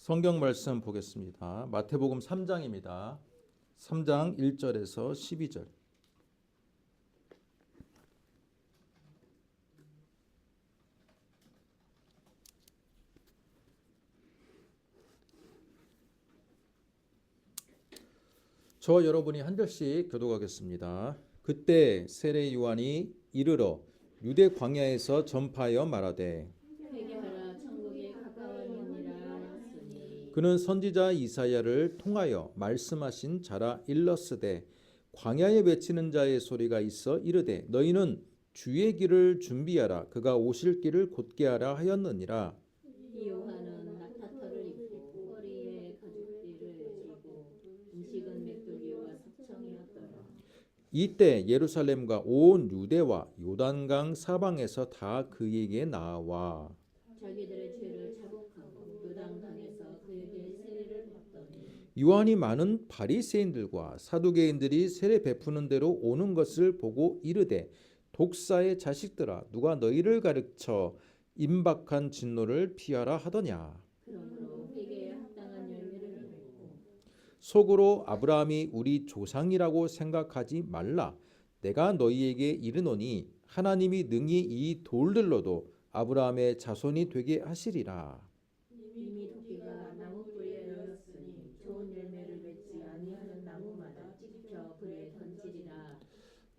성경 말씀 보겠습니다. 마태복음 3장입니다. 3장 1절에서 12절. 저와 여러분이 한 절씩 교독하겠습니다. 그때 세례 요한이 이르러 유대 광야에서 전파하여 말하되 회개하라 천국이 가까웠느니라 하였으니 그는 선지자 이사야를 통하여 말씀하신 자라 일렀으되 광야에 외치는 자의 소리가 있어 이르되 너희는 주의 길을 준비하라 그가 오실 길을 곧게 하라 하였느니라. 이 요한은 낙타털을 입고 허리에 가죽띠를 지고 음식은 메뚜기와 석청이었더라. 이때 예루살렘과 온 유대와 요단강 사방에서 다 그에게 나와 자기들의 죄를 자복하고 요단강에서 그에게 세례를 받더니 요한이 많은 바리새인들과 사두개인들이 세례 베푸는 대로 오는 것을 보고 이르되 독사의 자식들아 누가 너희를 가르쳐 임박한 진노를 피하라 하더냐. 그러므로 회개에 합당한 열매를 맺고 속으로 아브라함이 우리 조상이라고 생각하지 말라. 내가 너희에게 이르노니 하나님이 능히 이 돌들로도 아브라함의 자손이 되게 하시리라. 이미 토끼가 나무 뿌리에 놓였으니 좋은 열매를 맺지 아니하는 나무마다 찍혀 불에 던지리라.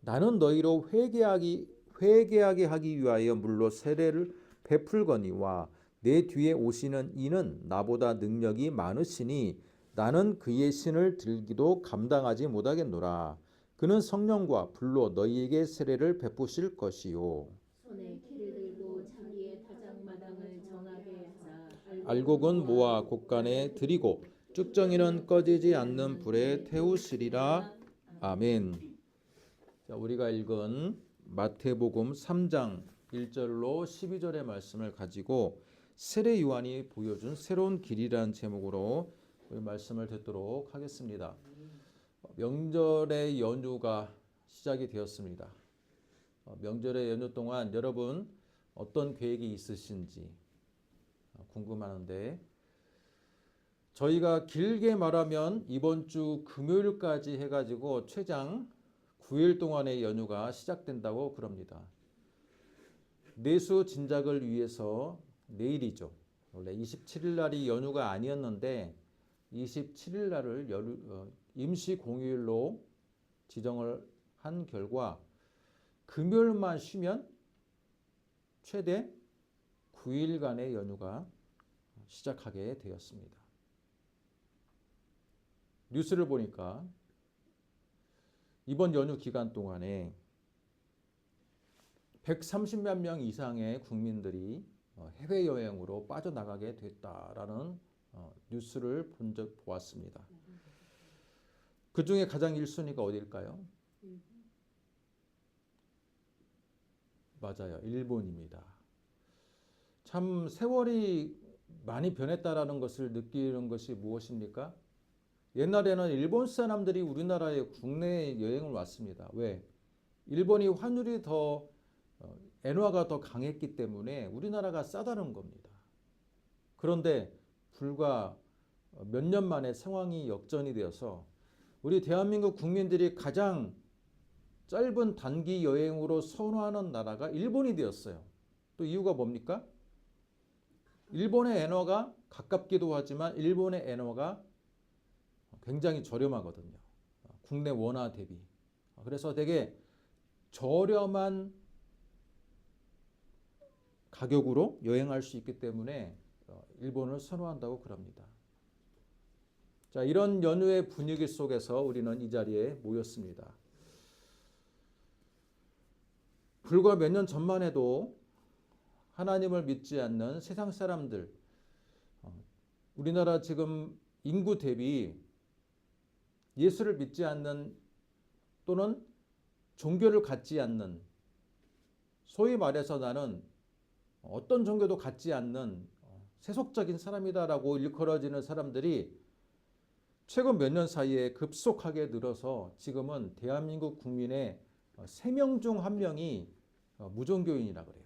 나는 너희로 회개하게 하기 위하여 물로 세례를 베풀거니와 내 뒤에 오시는 이는 나보다 능력이 많으시니 나는 그의 신을 들기도 감당하지 못하겠노라. 그는 성령과 불로 너희에게 세례를 베푸실 것이요 손에 키를 들고 자기의 타작마당을 정하게 하사 알곡은 모아 곳간에 들이고 쭉정이는 꺼지지 않는 불에 태우시리라. 아멘. 자, 우리가 읽은 마태복음 3장 1절로 12절의 말씀을 가지고 세례 요한이 보여준 새로운 길이라는 제목으로 우리 말씀을 듣도록 하겠습니다. 명절의 연휴가 시작이 되었습니다. 명절의 연휴 동안 여러분 어떤 계획이 있으신지 궁금하는데 저희가 길게 말하면 이번 주 금요일까지 해가지고 최장 9일 동안의 연휴가 시작된다고 그럽니다. 내수 진작을 위해서 내일이죠. 원래 27일 날이 연휴가 아니었는데 27일 날을 임시 공휴일로 지정을 한 결과 금요일만 쉬면 최대 9일간의 연휴가 시작하게 되었습니다. 뉴스를 보니까 이번 연휴 기간 동안에 130만 명 이상의 국민들이 해외여행으로 빠져나가게 됐다라는 뉴스를 보았습니다. 그 중에 가장 1순위가 어디일까요? 맞아요. 일본입니다. 참 세월이 많이 변했다라는 것을 느끼는 것이 무엇입니까? 옛날에는 일본 사람들이 우리나라에 국내 여행을 왔습니다. 왜? 일본이 환율이 더 엔화가 더 강했기 때문에 우리나라가 싸다는 겁니다. 그런데 불과 몇 년 만에 상황이 역전이 되어서 우리 대한민국 국민들이 가장 짧은 단기 여행으로 선호하는 나라가 일본이 되었어요. 또 이유가 뭡니까? 일본의 엔화가 가깝기도 하지만 일본의 엔화가 굉장히 저렴하거든요. 국내 원화 대비. 그래서 되게 저렴한 가격으로 여행할 수 있기 때문에 일본을 선호한다고 그럽니다. 자, 이런 연휴의 분위기 속에서 우리는 이 자리에 모였습니다. 불과 몇 년 전만 해도 하나님을 믿지 않는 세상 사람들, 우리나라 지금 인구 대비 예수를 믿지 않는 또는 종교를 갖지 않는, 소위 말해서 나는 어떤 종교도 갖지 않는 세속적인 사람이다라고 일컬어지는 사람들이 최근 몇 년 사이에 급속하게 늘어서 지금은 대한민국 국민의 3명 중 1명이 무종교인이라 그래요.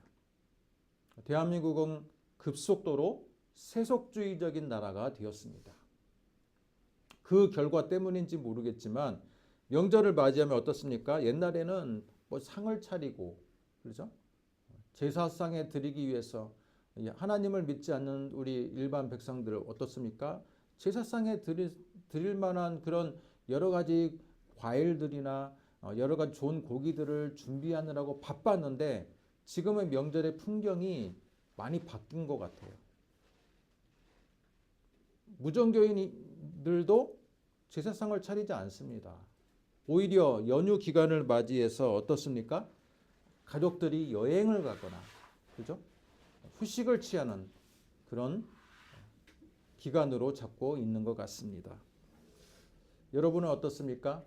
대한민국은 급속도로 세속주의적인 나라가 되었습니다. 그 결과 때문인지 모르겠지만 명절을 맞이하면 어떻습니까? 옛날에는 뭐 상을 차리고 그렇죠? 제사상에 드리기 위해서 하나님을 믿지 않는 우리 일반 백성들 어떻습니까? 제사상에 드릴 만한 그런 여러 가지 과일들이나 여러 가지 좋은 고기들을 준비하느라고 바빴는데 지금의 명절의 풍경이 많이 바뀐 것 같아요. 무정교인들도 제사상을 차리지 않습니다. 오히려 연휴 기간을 맞이해서 어떻습니까? 가족들이 여행을 가거나 그죠? 후식을 취하는 그런 기간으로 잡고 있는 것 같습니다. 여러분은 어떻습니까?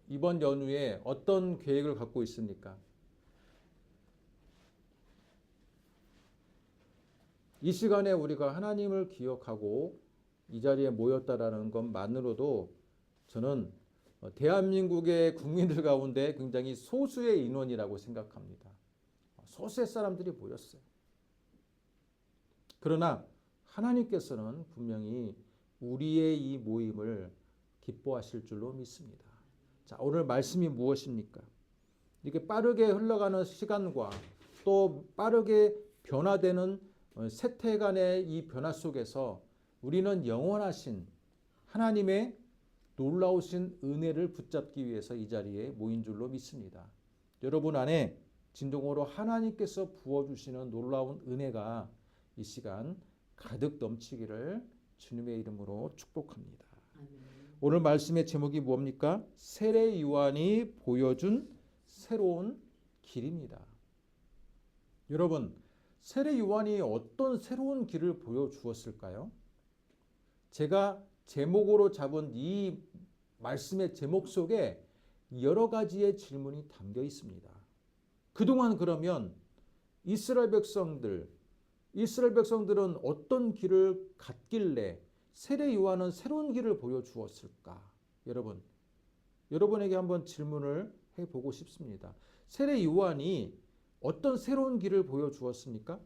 이번 연휴에 어떤 계획을 갖고 있습니까? 이 시간에 우리가 하나님을 기억하고 이 자리에 모였다라는 것만으로도 저는 대한민국의 국민들 가운데 굉장히 소수의 인원이라고 생각합니다. 소수의 사람들이 모였어요. 그러나 하나님께서는 분명히 우리의 이 모임을 기뻐하실 줄로 믿습니다. 자, 오늘 말씀이 무엇입니까? 이렇게 빠르게 흘러가는 시간과 또 빠르게 변화되는 세태간의 이 변화 속에서 우리는 영원하신 하나님의 놀라우신 은혜를 붙잡기 위해서 이 자리에 모인 줄로 믿습니다. 여러분 안에 진정으로 하나님께서 부어주시는 놀라운 은혜가 이 시간 가득 넘치기를 주님의 이름으로 축복합니다. 오늘 말씀의 제목이 뭡니까? 세례 요한이 보여준 새로운 길입니다. 여러분, 세례 요한이 어떤 새로운 길을 보여주었을까요? 제가 제목으로 잡은 이 말씀의 제목 속에 여러 가지의 질문이 담겨 있습니다. 그동안 그러면 이스라엘 백성들은 어떤 길을 갔길래 세례 요한은 새로운 길을 보여주었을까? 여러분에게 한번 질문을 해보고 싶습니다. 세례 요한이 어떤 새로운 길을 보여주었습니까?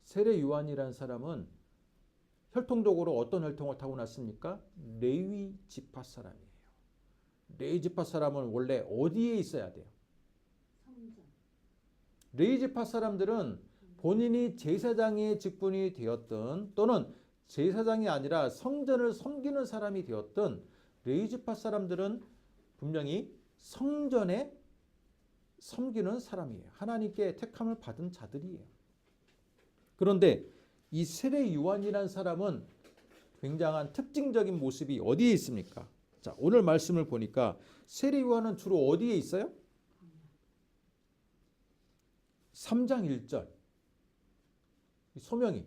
세례 요한이라는 사람은 혈통적으로 어떤 혈통을 타고났습니까? 레위 지파 사람이에요. 레위 지파 사람은 원래 어디에 있어야 돼요? 레위 지파 사람들은 본인이 제사장의 직분이 되었든 또는 제사장이 아니라 성전을 섬기는 사람이 되었든 레위 지파 사람들은 분명히 성전에 섬기는 사람이에요. 하나님께 택함을 받은 자들이에요. 그런데 이 세례 요한이라는 사람은 굉장한 특징적인 모습이 어디에 있습니까? 자, 오늘 말씀을 보니까 세례 요한은 주로 어디에 있어요? 3장 1절. 소명이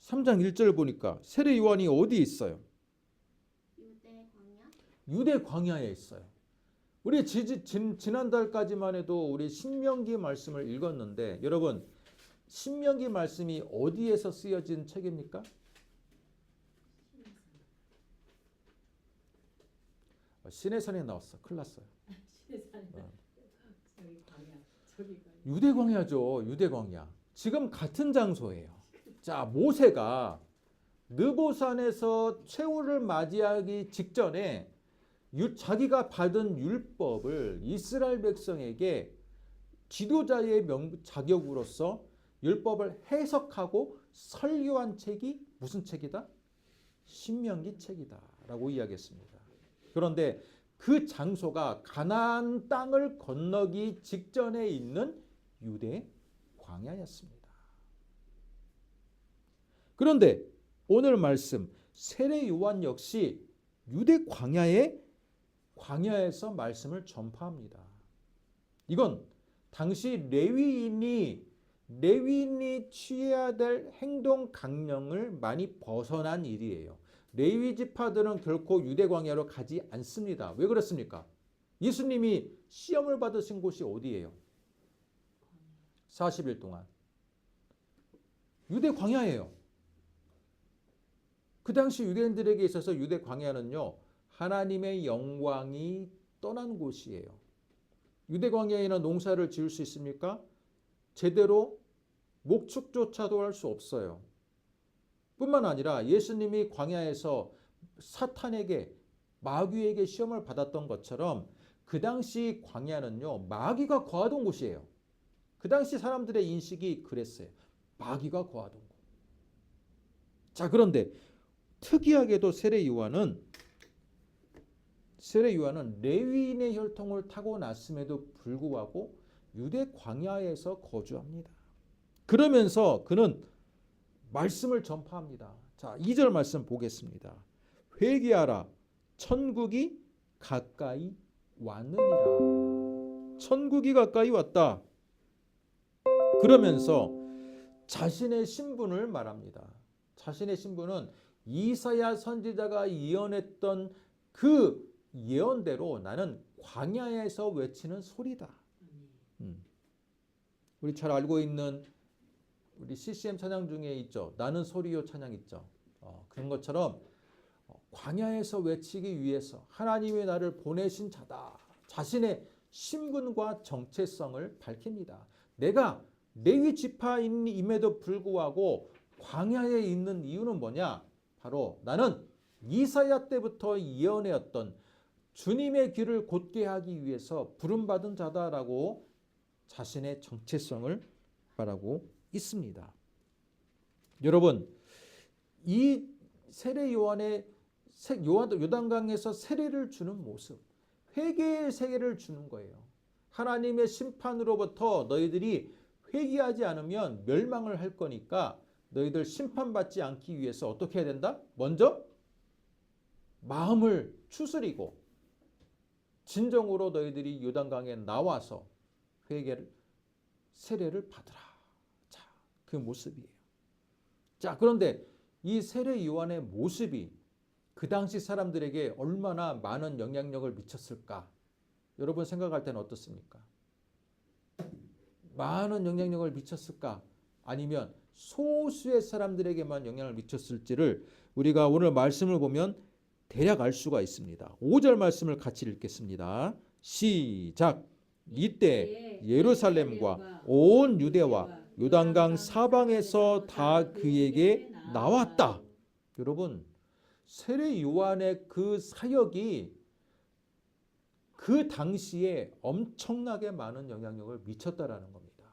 3장 1절 보니까 세례 요한이 어디에 있어요? 유대 광야에 있어요. 우리 지난달까지만 해도 우리 신명기 말씀을 읽었는데 여러분 신명기 말씀이 어디에서 쓰여진 책입니까? 시내산에 나왔어. 큰일 났어요. 유대 광야죠. 유대 광야. 지금 같은 장소예요. 자, 모세가 느보산에서 최후를 맞이하기 직전에 자기가 받은 율법을 이스라엘 백성에게 지도자의 자격으로서 율법을 해석하고 설교한 책이 무슨 책이다? 신명기 책이다 라고 이야기했습니다. 그런데 그 장소가 가나안 땅을 건너기 직전에 있는 유대 광야였습니다. 그런데 오늘 말씀 세례 요한 역시 유대 광야에서 말씀을 전파합니다. 이건 당시 레위인이 취해야 될 행동 강령을 많이 벗어난 일이에요. 레위 지파들은 결코 유대 광야로 가지 않습니다. 왜 그렇습니까? 예수님이 시험을 받으신 곳이 어디예요? 40일 동안 유대 광야예요. 그 당시 유대인들에게 있어서 유대 광야는요 하나님의 영광이 떠난 곳이에요. 유대 광야에는 농사를 지을 수 있습니까? 제대로 목축조차도 할 수 없어요. 뿐만 아니라 예수님이 광야에서 사탄에게 마귀에게 시험을 받았던 것처럼 그 당시 광야는요 마귀가 거하던 곳이에요. 그 당시 사람들의 인식이 그랬어요. 마귀가 거하던 곳. 자, 그런데 특이하게도 세례 요한은 레위인의 혈통을 타고났음에도 불구하고 유대 광야에서 거주합니다. 그러면서 그는 말씀을 전파합니다. 자, 2절 말씀 보겠습니다. 회개하라, 천국이 가까이 왔느니라. 천국이 가까이 왔다. 그러면서 자신의 신분을 말합니다. 자신의 신분은 이사야 선지자가 예언했던 그 예언대로 나는 광야에서 외치는 소리다. 우리 잘 알고 있는 우리 CCM 찬양 중에 있죠. 나는 소리요 찬양 있죠. 그런 것처럼 광야에서 외치기 위해서 하나님이 나를 보내신 자다. 자신의 신분과 정체성을 밝힙니다. 내가 레위 지파임에도 불구하고 광야에 있는 이유는 뭐냐? 바로 나는 이사야 때부터 예언해왔던 주님의 길을 곧게 하기 위해서 부름받은 자다라고 자신의 정체성을 말하고 있습니다. 여러분, 이 세례 요한의 요단강에서 세례를 주는 모습, 회개의 세례를 주는 거예요. 하나님의 심판으로부터 너희들이 회개하지 않으면 멸망을 할 거니까 너희들 심판받지 않기 위해서 어떻게 해야 된다? 먼저 마음을 추스리고 진정으로 너희들이 요단강에 나와서 세례를 받으라. 자, 그 모습이에요. 자, 그런데 이 세례 요한의 모습이 그 당시 사람들에게 얼마나 많은 영향력을 미쳤을까? 여러분 생각할 때는 어떻습니까? 많은 영향력을 미쳤을까? 아니면 소수의 사람들에게만 영향을 미쳤을지를 우리가 오늘 말씀을 보면 대략 알 수가 있습니다. 5절 말씀을 같이 읽겠습니다. 시작. 이때 예루살렘과 온 유대와 요단강 사방에서 다 그에게 나왔다. 여러분, 세례 요한의 그 사역이 그 당시에 엄청나게 많은 영향력을 미쳤다라는 겁니다.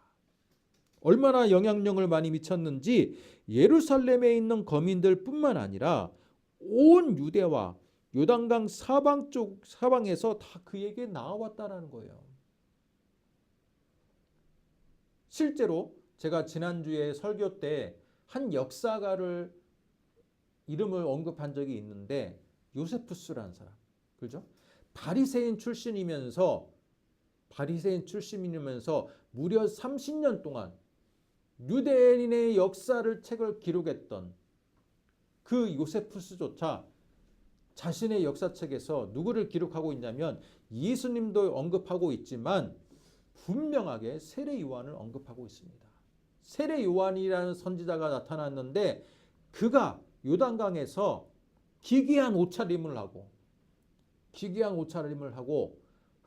얼마나 영향력을 많이 미쳤는지 예루살렘에 있는 거민들뿐만 아니라 온 유대와 요단강 사방에서 다 그에게 나왔다라는 거예요. 실제로 제가 지난주에 설교 때 한 역사가를 이름을 언급한 적이 있는데 요세푸스라는 사람, 그죠? 바리새인 출신이면서 무려 30년 동안 유대인의 역사를 책을 기록했던 그 요세푸스조차 자신의 역사책에서 누구를 기록하고 있냐면 예수님도 언급하고 있지만 분명하게 세례 요한을 언급하고 있습니다. 세례 요한이라는 선지자가 나타났는데 그가 요단강에서 기괴한 옷차림을 하고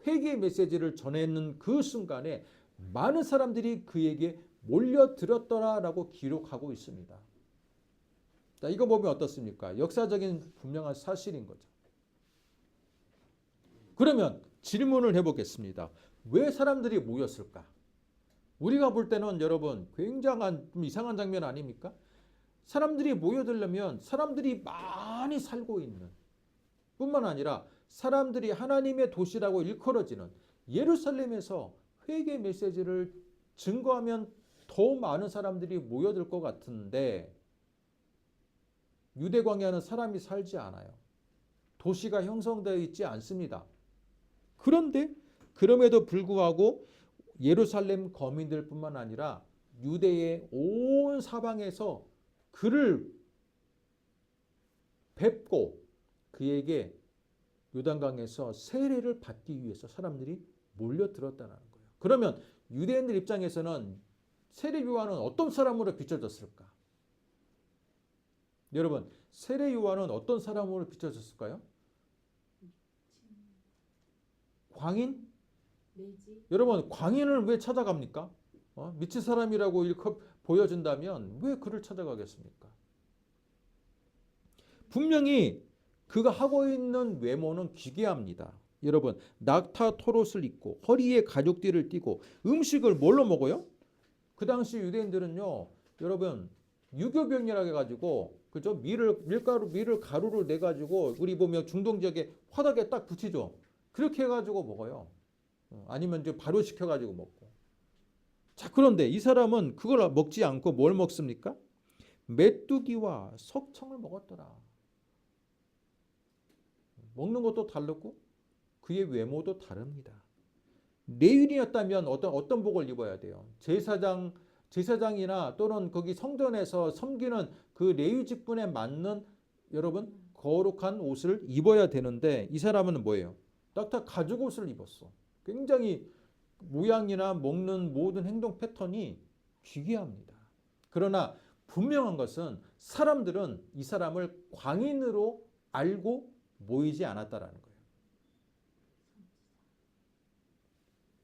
회개 메시지를 전했는 그 순간에 많은 사람들이 그에게 몰려들었더라라고 기록하고 있습니다. 자, 이거 보면 어떻습니까? 역사적인 분명한 사실인 거죠. 그러면 질문을 해보겠습니다. 왜 사람들이 모였을까? 우리가 볼 때는 여러분 굉장한 좀 이상한 장면 아닙니까? 사람들이 모여들려면 사람들이 많이 살고 있는 뿐만 아니라 사람들이 하나님의 도시라고 일컬어지는 예루살렘에서 회개 메시지를 증거하면 더 많은 사람들이 모여들 것 같은데 유대 광야는 사람이 살지 않아요. 도시가 형성되어 있지 않습니다. 그런데 그럼에도 불구하고 예루살렘 거민들뿐만 아니라 유대의 온 사방에서 그를 뵙고 그에게 요단강에서 세례를 받기 위해서 사람들이 몰려들었다는 거예요. 그러면 유대인들 입장에서는 세례 요한은 어떤 사람으로 비춰졌을까? 여러분, 세례 요한은 어떤 사람으로 비춰졌을까요? 광인? 여러분 광인을 왜 찾아갑니까? 미친 사람이라고 일컬 보여준다면 왜 그를 찾아가겠습니까? 분명히 그가 하고 있는 외모는 기괴합니다. 여러분 낙타 토롯을 입고 허리에 가죽띠를 띠고 음식을 뭘로 먹어요? 그 당시 유대인들은요, 여러분 유교병이라 해가지고 그죠? 밀을 가루를 내 가지고 우리 보면 중동 지역에 화덕에 딱 붙이죠. 그렇게 해가지고 먹어요. 아니면 이제 발효시켜 가지고 먹고. 자, 그런데 이 사람은 그걸 먹지 않고 뭘 먹습니까? 메뚜기와 석청을 먹었더라. 먹는 것도 다르고 그의 외모도 다릅니다. 레위인이었다면 어떤 복을 입어야 돼요? 제사장이나 또는 거기 성전에서 섬기는 그 레위 직분에 맞는 여러분 거룩한 옷을 입어야 되는데 이 사람은 뭐예요? 딱 가죽 옷을 입었어. 굉장히 모양이나 먹는 모든 행동 패턴이 기괴합니다. 그러나 분명한 것은 사람들은 이 사람을 광인으로 알고 모이지 않았다라는 거예요.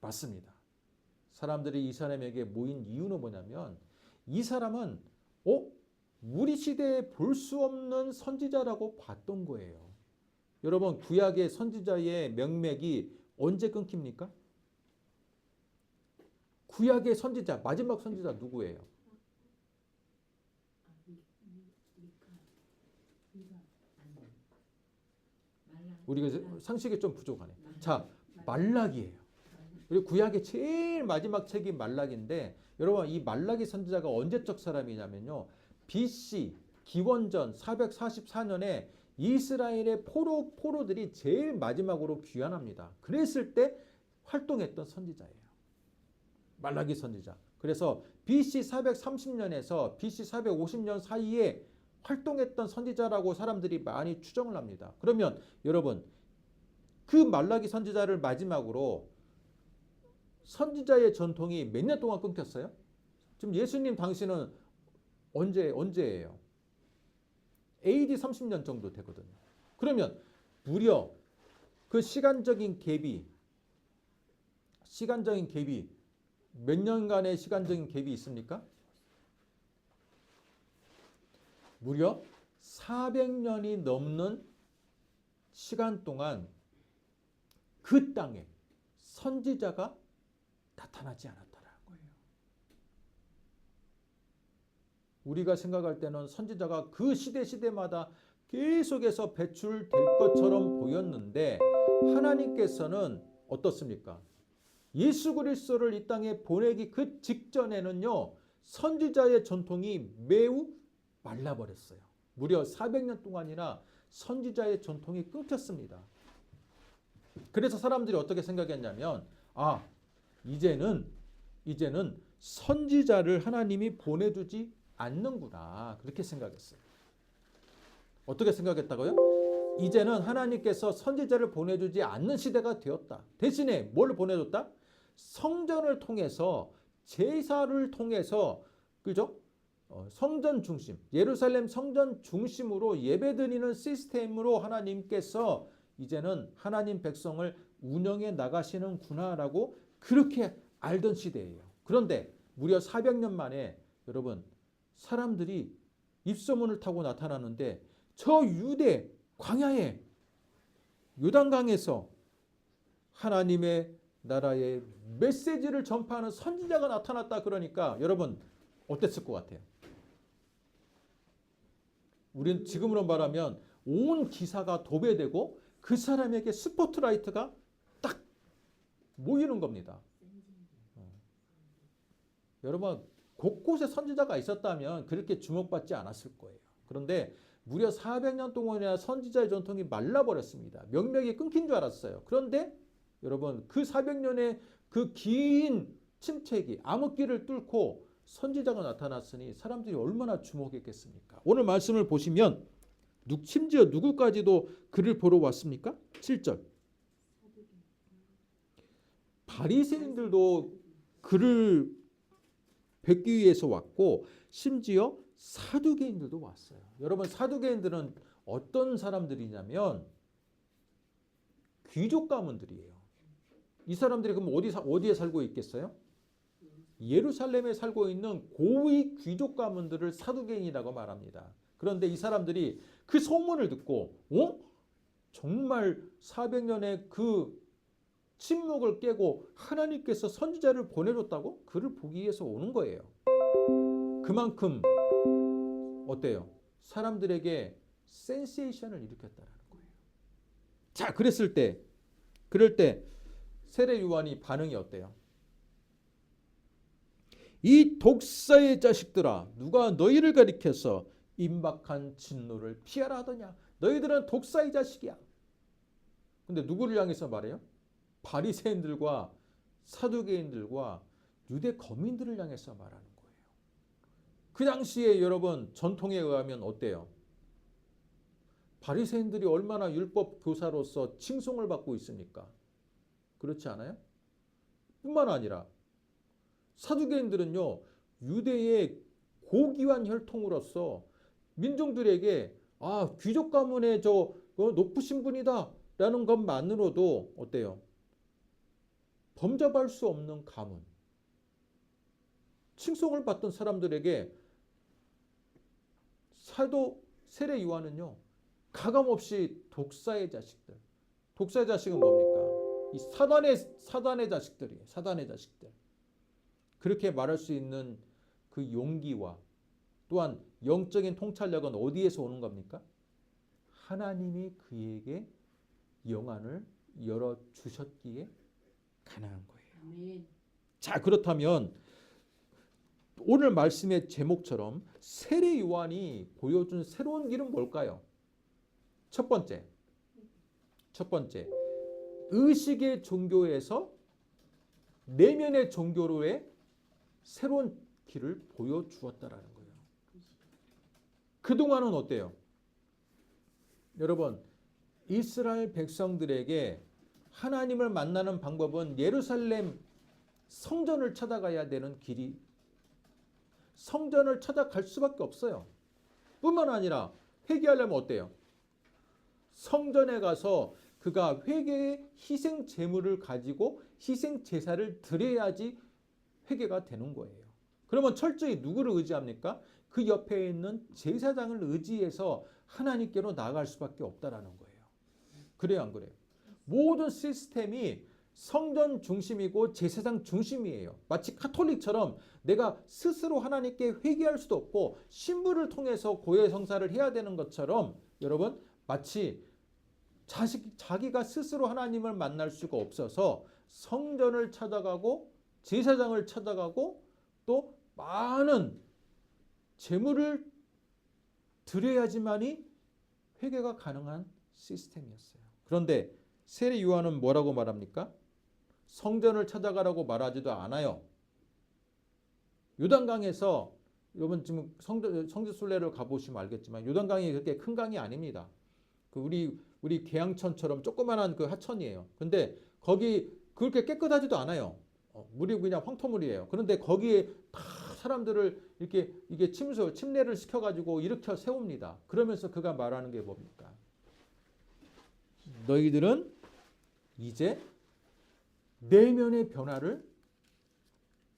맞습니다. 사람들이 이 사람에게 모인 이유는 뭐냐면 이 사람은 우리 시대에 볼 수 없는 선지자라고 봤던 거예요. 여러분 구약의 선지자의 명맥이 언제 끊깁니까? 구약의 선지자, 마지막 선지자 누구예요? 우리가 상식이 좀 부족하네. 자, 말라기예요. 그리고 구약의 제일 마지막 책이 말라기인데 여러분 이 말라기 선지자가 언제적 사람이냐면요. BC 기원전 444년에 이스라엘의 포로들이 제일 마지막으로 귀환합니다. 그랬을 때 활동했던 선지자예요. 말라기 선지자. 그래서 BC 430년에서 BC 450년 사이에 활동했던 선지자라고 사람들이 많이 추정을 합니다. 그러면 여러분 그 말라기 선지자를 마지막으로 선지자의 전통이 몇 년 동안 끊겼어요? 지금 예수님 당시는 언제예요? AD 30년 정도 되거든요. 그러면 무려 그 시간적인 갭이 몇 년간의 시간적인 갭이 있습니까? 무려 400년이 넘는 시간 동안 그 땅에 선지자가 나타나지 않았다는 거예요. 우리가 생각할 때는 선지자가 그 시대마다 계속해서 배출될 것처럼 보였는데 하나님께서는 어떻습니까? 예수 그리스도를 이 땅에 보내기 그 직전에는요. 선지자의 전통이 매우 말라버렸어요. 무려 400년 동안이나 선지자의 전통이 끊겼습니다. 그래서 사람들이 어떻게 생각했냐면 이제는 선지자를 하나님이 보내주지 않는구나 그렇게 생각했어요. 어떻게 생각했다고요? 이제는 하나님께서 선지자를 보내주지 않는 시대가 되었다. 대신에 뭘 보내줬다? 성전을 통해서 제사를 통해서 그죠? 성전 중심, 예루살렘 성전 중심으로 예배드리는 시스템으로 하나님께서 이제는 하나님 백성을 운영해 나가시는구나라고 그렇게 알던 시대예요. 그런데 무려 400년 만에 여러분 사람들이 입소문을 타고 나타나는데 저 유대 광야에 요단강에서 하나님의 나라의 메시지를 전파하는 선지자가 나타났다 그러니까 여러분 어땠을 것 같아요? 우리는 지금으로 말하면 온 기사가 도배되고 그 사람에게 스포트라이트가 딱 모이는 겁니다. 여러분 곳곳에 선지자가 있었다면 그렇게 주목받지 않았을 거예요. 그런데 무려 400년 동안이나 선지자의 전통이 말라버렸습니다. 명맥이 끊긴 줄 알았어요. 그런데 여러분 그 400년의 그 긴 침체기 암흑기를 뚫고 선지자가 나타났으니 사람들이 얼마나 주목했겠습니까? 오늘 말씀을 보시면 심지어 누구까지도 그를 보러 왔습니까? 7절 바리새인들도 그를 뵙기 위해서 왔고 심지어 사두개인들도 왔어요. 여러분 사두개인들은 어떤 사람들이냐면 귀족 가문들이에요. 이 사람들이 그럼 어디에 살고 있겠어요? 예루살렘에 살고 있는 고위 귀족 가문들을 사두개인이라고 말합니다. 그런데 이 사람들이 그 소문을 듣고 정말 400년의 그 침묵을 깨고 하나님께서 선지자를 보내줬다고? 그를 보기 위해서 오는 거예요. 그만큼 어때요? 사람들에게 센세이션을 일으켰다라는 거예요. 자, 그럴 때 세례 요한이 반응이 어때요? 이 독사의 자식들아, 누가 너희를 가리켜서 임박한 진노를 피하라 하더냐? 너희들은 독사의 자식이야. 근데 누구를 향해서 말해요? 바리새인들과 사두개인들과 유대 거민들을 향해서 말하는 거예요. 그 당시에 여러분 전통에 의하면 어때요? 바리새인들이 얼마나 율법 교사로서 칭송을 받고 있습니까? 그렇지 않아요? 뿐만 아니라 사두개인들은요, 유대의 고귀한 혈통으로서 민중들에게 귀족 가문의 높으신 분이다 라는 것만으로도 어때요? 범접할 수 없는 가문. 칭송을 받던 사람들에게 사도 세례 요한은요, 가감없이 독사의 자식들. 독사의 자식은 뭡니까? 이 사단의 자식들이에요. 사단의 자식들. 그렇게 말할 수 있는 그 용기와 또한 영적인 통찰력은 어디에서 오는 겁니까? 하나님이 그에게 영안을 열어주셨기에 가능한 거예요. 아멘. 자, 그렇다면 오늘 말씀의 제목처럼 세례 요한이 보여준 새로운 길은 뭘까요? 첫 번째, 의식의 종교에서 내면의 종교로의 새로운 길을 보여주었다라는 거예요. 그동안은 어때요? 여러분, 이스라엘 백성들에게 하나님을 만나는 방법은 예루살렘 성전을 찾아가야 되는 길이, 성전을 찾아갈 수밖에 없어요. 뿐만 아니라 회개하려면 어때요? 성전에 가서 그가 회개의 희생 제물을 가지고 희생 제사를 드려야지 회개가 되는 거예요. 그러면 철저히 누구를 의지합니까? 그 옆에 있는 제사장을 의지해서 하나님께로 나아갈 수밖에 없다라는 거예요. 그래요, 안 그래요? 모든 시스템이 성전 중심이고 제사장 중심이에요. 마치 카톨릭처럼 내가 스스로 하나님께 회개할 수도 없고 신부를 통해서 고해 성사를 해야 되는 것처럼 여러분, 마치 자기가 스스로 하나님을 만날 수가 없어서 성전을 찾아가고 제사장을 찾아가고 또 많은 제물을 드려야지만이 회개가 가능한 시스템이었어요. 그런데 세례 요한은 뭐라고 말합니까? 성전을 찾아가라고 말하지도 않아요. 요단강에서 여러분 지금 성지순례를 가보시면 알겠지만 요단강이 그렇게 큰 강이 아닙니다. 그 우리 계양천처럼 조그만한 그 하천이에요. 근데 거기 그렇게 깨끗하지도 않아요. 물이 그냥 황토물이에요. 그런데 거기에 다 사람들을 이게 침례를 시켜가지고 일으켜 세웁니다. 그러면서 그가 말하는 게 뭡니까? 너희들은 이제 내면의 변화를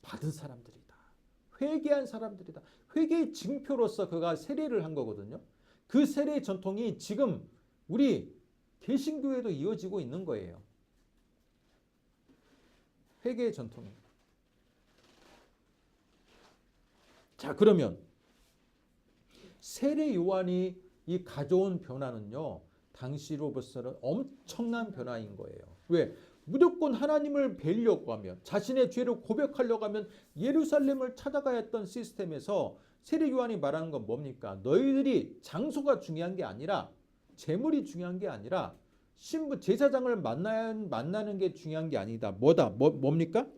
받은 사람들이다. 회개한 사람들이다. 회개의 징표로서 그가 세례를 한 거거든요. 그 세례의 전통이 지금 우리 개신교에도 이어지고 있는 거예요. 회개의 전통이. 자, 그러면 세례 요한이 이 가져온 변화는요, 당시로서는 엄청난 변화인 거예요. 왜? 무조건 하나님을 뵈려고 하면, 자신의 죄를 고백하려고 하면 예루살렘을 찾아가야 했던 시스템에서 세례 요한이 말하는 건 뭡니까? 너희들이 장소가 중요한 게 아니라, 재물이 중요한 게 아니라 신부 제사장을 만나는 게 중요한 게 아니다. 뭡니까?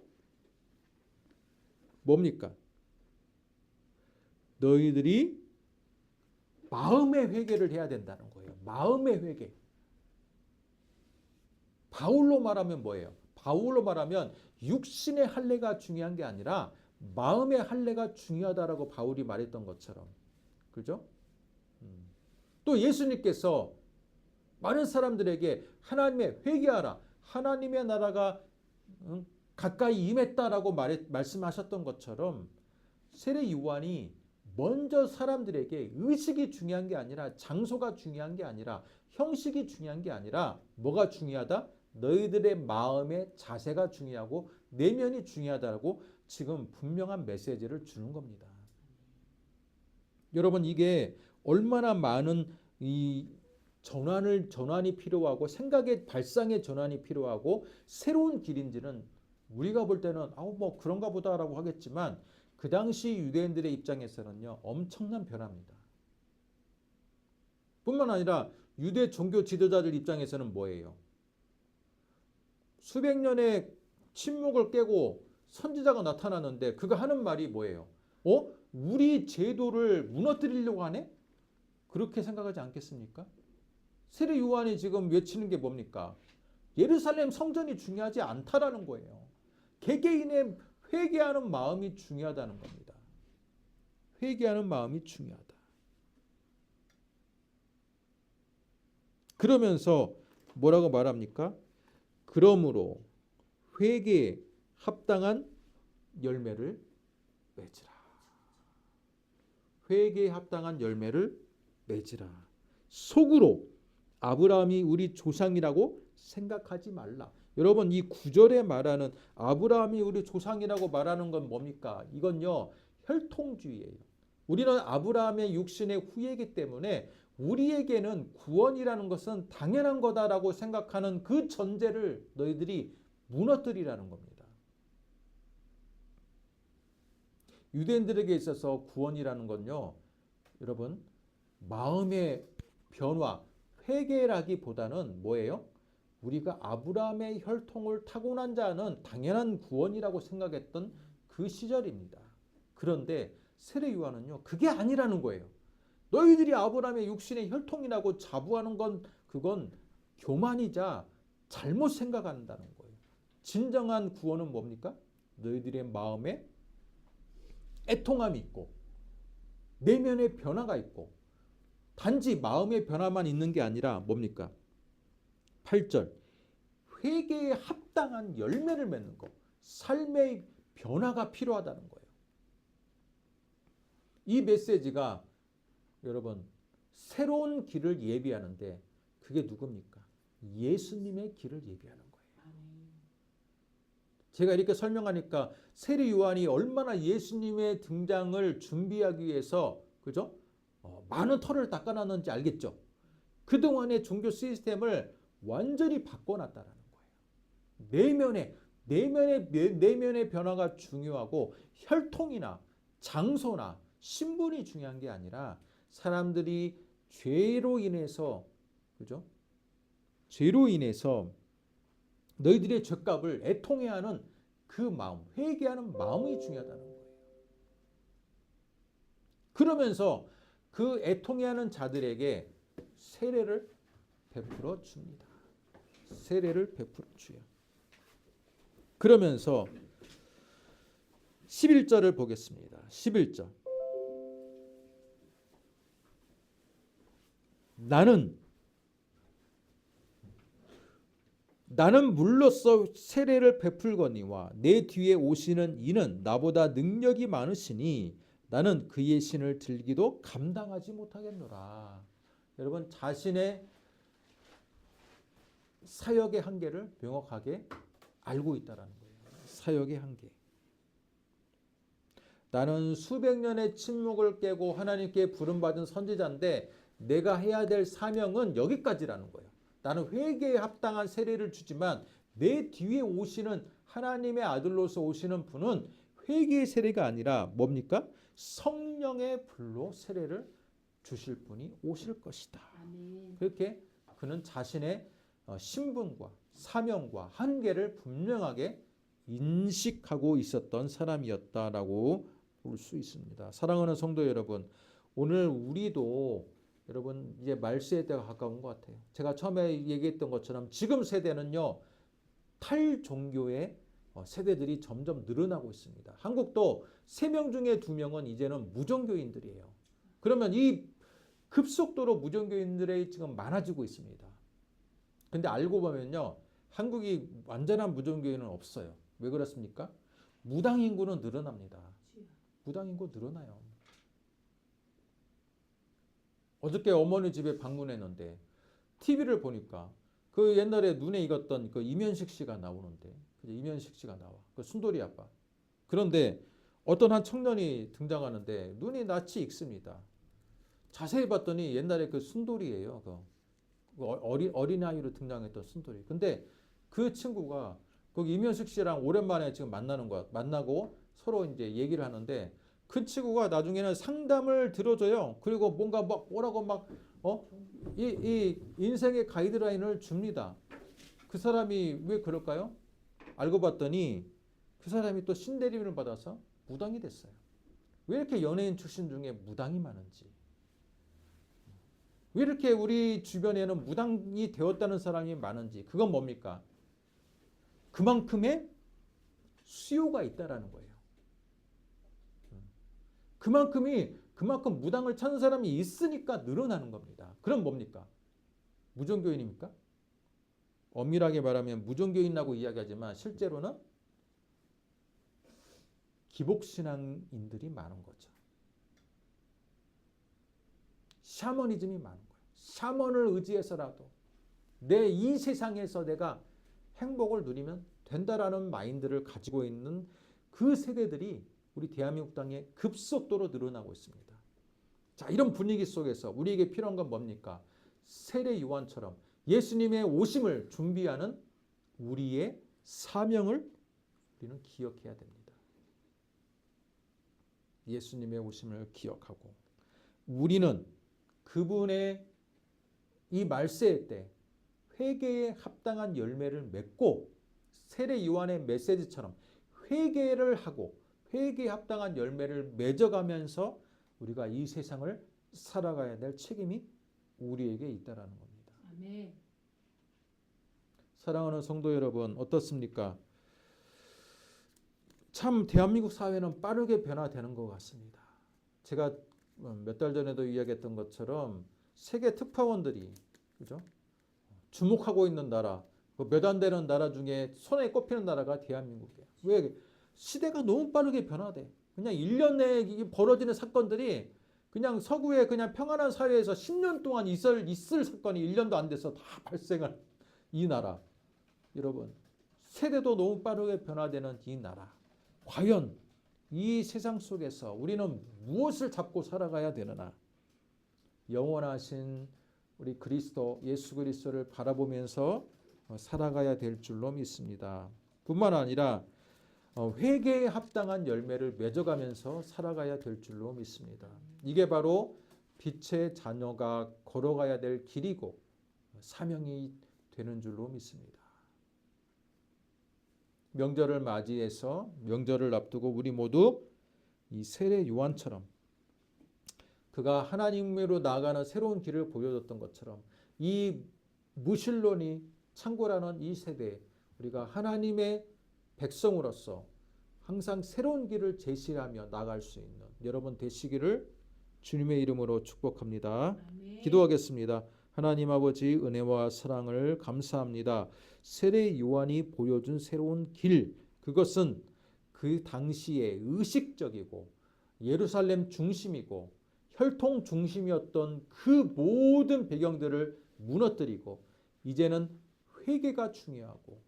너희들이 마음의 회개를 해야 된다는 거예요. 마음의 회개. 바울로 말하면 뭐예요? 바울로 말하면 육신의 할례가 중요한 게 아니라 마음의 할례가 중요하다라고 바울이 말했던 것처럼. 그죠? 또 예수님께서 많은 사람들에게 하나님의 회개하라. 하나님의 나라가 가까이 임했다라고 말씀하셨던 것처럼 세례 요한이 먼저 사람들에게 의식이 중요한 게 아니라 장소가 중요한 게 아니라 형식이 중요한 게 아니라 뭐가 중요하다? 너희들의 마음의 자세가 중요하고 내면이 중요하다고 지금 분명한 메시지를 주는 겁니다. 여러분 이게 얼마나 많은 이 전환이 필요하고 생각의 발상의 전환이 필요하고 새로운 길인지는 우리가 볼 때는 뭐 그런가 보다라고 하겠지만 그 당시 유대인들의 입장에서는요 엄청난 변화입니다. 뿐만 아니라 유대 종교 지도자들 입장에서는 뭐예요? 수백 년의 침묵을 깨고 선지자가 나타나는데 그가 하는 말이 뭐예요? 우리 제도를 무너뜨리려고 하네? 그렇게 생각하지 않겠습니까? 세례 요한이 지금 외치는 게 뭡니까? 예루살렘 성전이 중요하지 않다라는 거예요. 개개인의 회개하는 마음이 중요하다는 겁니다. 회개하는 마음이 중요하다. 그러면서 뭐라고 말합니까? 그러므로 회개에 합당한 열매를 맺으라. 회개에 합당한 열매를 맺으라. 속으로 아브라함이 우리 조상이라고 생각하지 말라. 여러분 이 구절에 말하는 아브라함이 우리 조상이라고 말하는 건 뭡니까? 이건요 혈통주의예요. 우리는 아브라함의 육신의 후예이기 때문에 우리에게는 구원이라는 것은 당연한 거다라고 생각하는 그 전제를 너희들이 무너뜨리라는 겁니다. 유대인들에게 있어서 구원이라는 건요 여러분 마음의 변화, 회개라기보다는 뭐예요? 우리가 아브라함의 혈통을 타고난 자는 당연한 구원이라고 생각했던 그 시절입니다. 그런데 세례 요한은요 그게 아니라는 거예요. 너희들이 아브라함의 육신의 혈통이라고 자부하는 건 그건 교만이자 잘못 생각한다는 거예요. 진정한 구원은 뭡니까? 너희들의 마음에 애통함이 있고 내면의 변화가 있고 단지 마음의 변화만 있는 게 아니라 뭡니까? 8절 회개에 합당한 열매를 맺는 것. 삶의 변화가 필요하다는 거예요. 이 메시지가 여러분 새로운 길을 예비하는데 그게 누굽니까? 예수님의 길을 예비하는 거예요. 제가 이렇게 설명하니까 세례 요한이 얼마나 예수님의 등장을 준비하기 위해서 그죠? 많은 털을 닦아놨는지 알겠죠? 그동안의 종교 시스템을 완전히 바꿔놨다는 거예요. 내면의 변화가 중요하고 혈통이나 장소나 신분이 중요한 게 아니라 사람들이 죄로 인해서 그죠? 죄로 인해서 너희들의 죄값을 애통해야 하는 그 마음, 회개하는 마음이 중요하다는 거예요. 그러면서 그 애통해하는 자들에게 세례를 베풀어 줍니다. 세례를 베풀어 줘요. 그러면서 11절을 보겠습니다. 11절. 나는 물로써 세례를 베풀거니와 내 뒤에 오시는 이는 나보다 능력이 많으시니 나는 그의 신을 들기도 감당하지 못하겠노라. 여러분 자신의 사역의 한계를 명확하게 알고 있다라는 거예요. 사역의 한계. 나는 수백 년의 침묵을 깨고 하나님께 부름받은 선지자인데 내가 해야 될 사명은 여기까지라는 거예요. 나는 회개에 합당한 세례를 주지만 내 뒤에 오시는 하나님의 아들로서 오시는 분은 회개의 세례가 아니라 뭡니까? 성령의 불로 세례를 주실 분이 오실 것이다. 아멘. 그렇게 그는 자신의 신분과 사명과 한계를 분명하게 인식하고 있었던 사람이었다라고 볼 수 있습니다. 사랑하는 성도 여러분, 오늘 우리도 여러분 이제 말세의 때가 가까운 것 같아요. 제가 처음에 얘기했던 것처럼 지금 세대는요 탈종교의 세대들이 점점 늘어나고 있습니다. 한국도 3명 중에 2명은 이제는 무종교인들이에요. 그러면 이 급속도로 무종교인들이 지금 많아지고 있습니다. 근데 알고 보면요 한국이 완전한 무종교회는 없어요. 왜 그렇습니까? 무당 인구는 늘어납니다. 무당 인구 늘어나요. 어저께 어머니 집에 방문했는데 TV를 보니까 그 옛날에 눈에 익었던 그 이면식 씨가 나오는데, 이면식 씨가 나와. 그 순돌이 아빠. 그런데 어떤 한 청년이 등장하는데 눈이 낯이 익습니다. 자세히 봤더니 옛날에 그 순돌이에요. 그 어린아이로 등장했던 순돌이. 근데 그 친구가 그 이면식 씨랑 오랜만에 지금 만나는 거야. 만나고 서로 이제 얘기를 하는데 그 친구가 나중에는 상담을 들어줘요. 그리고 뭔가 막 뭐라고 막 이 인생의 가이드라인을 줍니다. 그 사람이 왜 그럴까요? 알고 봤더니 그 사람이 또 신대림을 받아서 무당이 됐어요. 왜 이렇게 연예인 출신 중에 무당이 많은지, 왜 이렇게 우리 주변에는 무당이 되었다는 사람이 많은지, 그건 뭡니까? 그만큼의 수요가 있다라는 거예요. 그만큼 무당을 찾는 사람이 있으니까 늘어나는 겁니다. 그럼 뭡니까? 무종교인입니까? 엄밀하게 말하면 무종교인이라고 이야기하지만 실제로는 기복신앙인들이 많은 거죠. 샤머니즘이 많은 거예요. 샤먼을 의지해서라도 내 이 세상에서 내가 행복을 누리면 된다라는 마인드를 가지고 있는 그 세대들이 우리 대한민국 땅에 급속도로 늘어나고 있습니다. 자, 이런 분위기 속에서 우리에게 필요한 건 뭡니까? 세례 요한처럼 예수님의 오심을 준비하는 우리의 사명을 우리는 기억해야 됩니다. 예수님의 오심을 기억하고 우리는 그분의 이 말세의 때 회개에 합당한 열매를 맺고 세례 요한의 메시지처럼 회개를 하고 회개에 합당한 열매를 맺어가면서 우리가 이 세상을 살아가야 될 책임이 우리에게 있다라는 겁니다. 아멘. 사랑하는 성도 여러분, 어떻습니까? 참 대한민국 사회는 빠르게 변화되는 것 같습니다. 제가 몇 달 전에도 이야기했던 것처럼 세계 특파원들이 그죠? 주목하고 있는 나라, 몇 안 되는 나라 중에 손에 꼽히는 나라가 대한민국이에요. 왜? 시대가 너무 빠르게 변화돼. 그냥 1년 내에 벌어지는 사건들이 그냥 서구의 그냥 평안한 사회에서 10년 동안 있을 사건이 1년도 안 돼서 다 발생한 이 나라. 여러분, 세대도 너무 빠르게 변화되는 이 나라. 과연 이 세상 속에서 우리는 무엇을 잡고 살아가야 되느냐? 영원하신 우리 그리스도, 예수 그리스도를 바라보면서 살아가야 될 줄로 믿습니다. 뿐만 아니라 회개에 합당한 열매를 맺어가면서 살아가야 될 줄로 믿습니다. 이게 바로 빛의 자녀가 걸어가야 될 길이고 사명이 되는 줄로 믿습니다. 명절을 맞이해서 명절을 앞두고 우리 모두 이 세례 요한처럼 그가 하나님으로 나아가는 새로운 길을 보여줬던 것처럼 이 무신론이 창고라는 이 세대에 우리가 하나님의 백성으로서 항상 새로운 길을 제시하며 나갈 수 있는 여러분 되시기를 주님의 이름으로 축복합니다. 아멘. 기도하겠습니다. 하나님 아버지 은혜와 사랑을 감사합니다. 세례 요한이 보여준 새로운 길, 그것은 그 당시에 의식적이고 예루살렘 중심이고 혈통 중심이었던 그 모든 배경들을 무너뜨리고 이제는 회개가 중요하고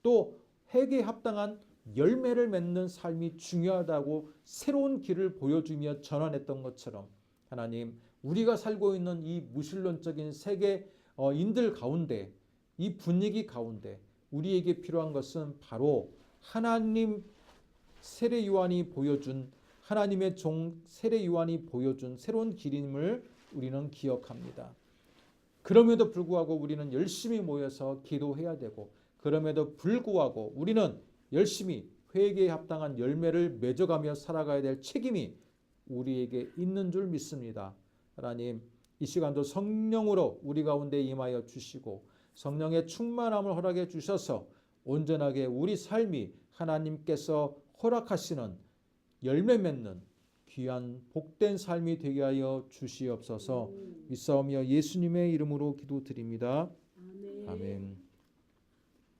또 회개에 합당한 열매를 맺는 삶이 중요하다고 새로운 길을 보여주며 전환했던 것처럼 하나님, 우리가 살고 있는 이 무신론적인 세계인들 가운데 이 분위기 가운데 우리에게 필요한 것은 바로 하나님 세례 요한이 보여준 하나님의 종 세례 요한이 보여준 새로운 길임을 우리는 기억합니다. 그럼에도 불구하고 우리는 열심히 모여서 기도해야 되고 그럼에도 불구하고 우리는 열심히 회개에 합당한 열매를 맺어가며 살아가야 될 책임이 우리에게 있는 줄 믿습니다. 하나님, 이 시간도 성령으로 우리 가운데 임하여 주시고 성령의 충만함을 허락해 주셔서 온전하게 우리 삶이 하나님께서 허락하시는 열매 맺는 귀한 복된 삶이 되게 하여 주시옵소서. 믿사오며 예수님의 이름으로 기도드립니다. 아멘. 아멘.